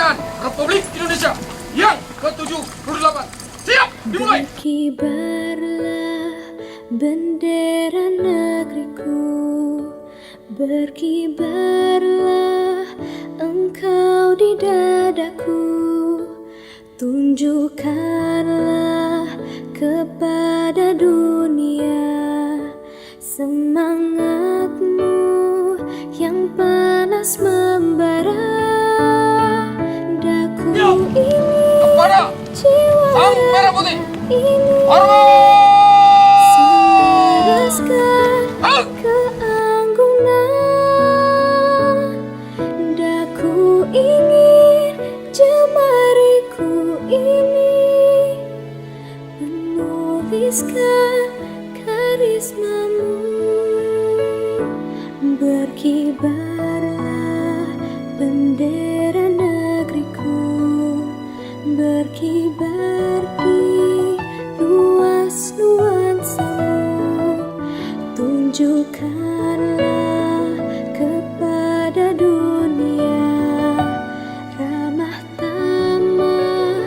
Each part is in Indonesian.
kemerdekaan Republik Indonesia yang ke-78. Siap, dimulai. Berkibarlah bendera negeriku, berkibarlah engkau di dadaku, tunjukkanlah kepada dunia semangatmu yang panas membara. Daku ini Kepada jiwa Sang Merah Putih, ini hormat! selaraskan Hal! keanggunan. Daku ingin jemariku ini menuliskan karismamu. Berkibarlah bendera negeriku, berkibar di luas nuansamu, tunjukkanlah kepada dunia ramah tamah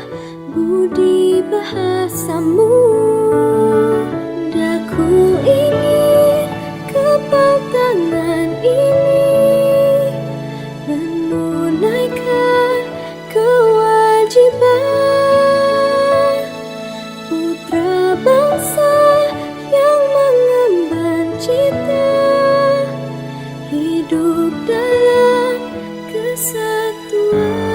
budi bahasamu. Daku ingin kepal tangan ini menunaikan kewajiban putra bangsa yang mengemban cita hidup dalam kesatuan.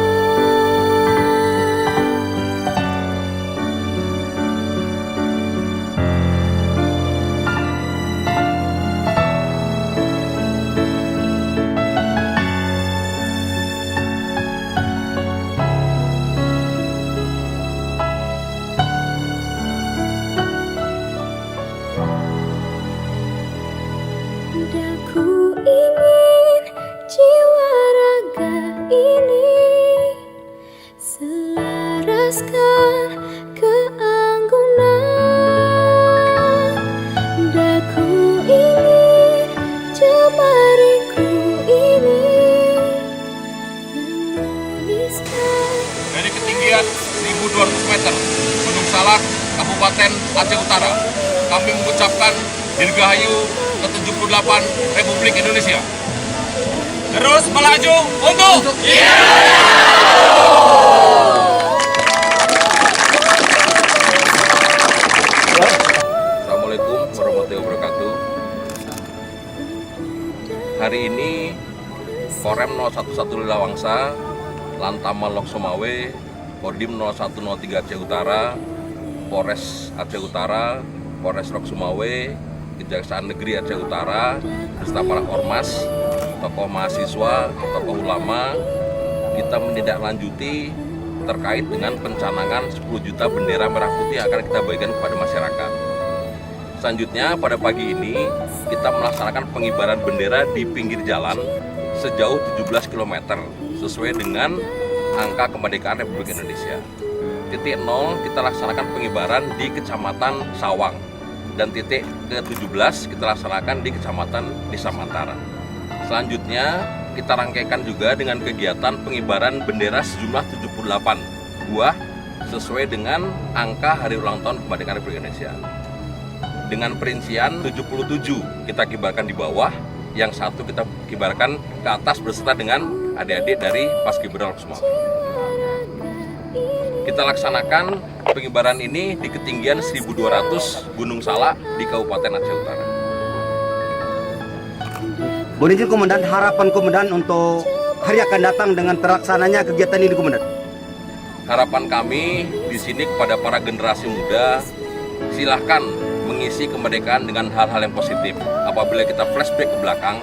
Daku ingin jiwa raga ini selaraskan keanggunan. Daku ingin jemariku ini menuliskan. Dari ketinggian 1.200 meter, Gunung Salak, Kabupaten Aceh Utara, kami mengucapkan Dirgahayu ke-78 Republik Indonesia. Terus melaju untuk Assalamualaikum warahmatullahi wabarakatuh. Hari ini Korem 011 Lilawangsa, Lantamal Loksomawe, Kodim 0103 Aceh Utara, Polres Aceh Utara, Polres Loksomawe, Kejaksaan Negeri Aceh Utara, beserta para ormas, tokoh mahasiswa, tokoh ulama, kita menindaklanjuti terkait dengan pencanangan 10 juta bendera merah putih yang akan kita bagikan kepada masyarakat. Selanjutnya pada pagi ini kita melaksanakan pengibaran bendera di pinggir jalan sejauh 17 km sesuai dengan angka kemerdekaan Republik Indonesia. Titik 0 kita laksanakan pengibaran di Kecamatan Sawang dan titik ke-17 kita laksanakan di Kecamatan Desa Mantara. Selanjutnya kita rangkaikan juga dengan kegiatan pengibaran bendera sejumlah 78 buah sesuai dengan angka hari ulang tahun kemerdekaan Republik Indonesia. Dengan perincian 77 kita kibarkan di bawah, yang satu kita kibarkan ke atas beserta dengan adik-adik dari Paskibraka semua. Kita laksanakan pengibaran ini di ketinggian 1.200 Gunung Salak di Kabupaten Aceh Utara. Mohon izin Komandan, harapan Komandan untuk hari akan datang dengan terlaksananya kegiatan ini Komandan. Harapan kami di sini kepada para generasi muda, silahkan mengisi kemerdekaan dengan hal-hal yang positif. Apabila kita flashback ke belakang,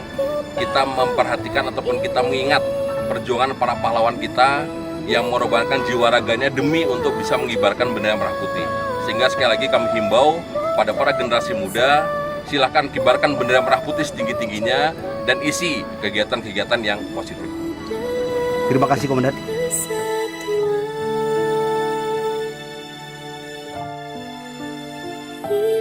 kita memperhatikan ataupun kita mengingat perjuangan para pahlawan kita yang mengorbankan jiwa raganya demi untuk bisa mengibarkan bendera merah putih. Sehingga sekali lagi kami himbau pada para generasi muda, silahkan kibarkan bendera merah putih setinggi-tingginya dan isi kegiatan-kegiatan yang positif. Terima kasih Komandan. Kesatuan.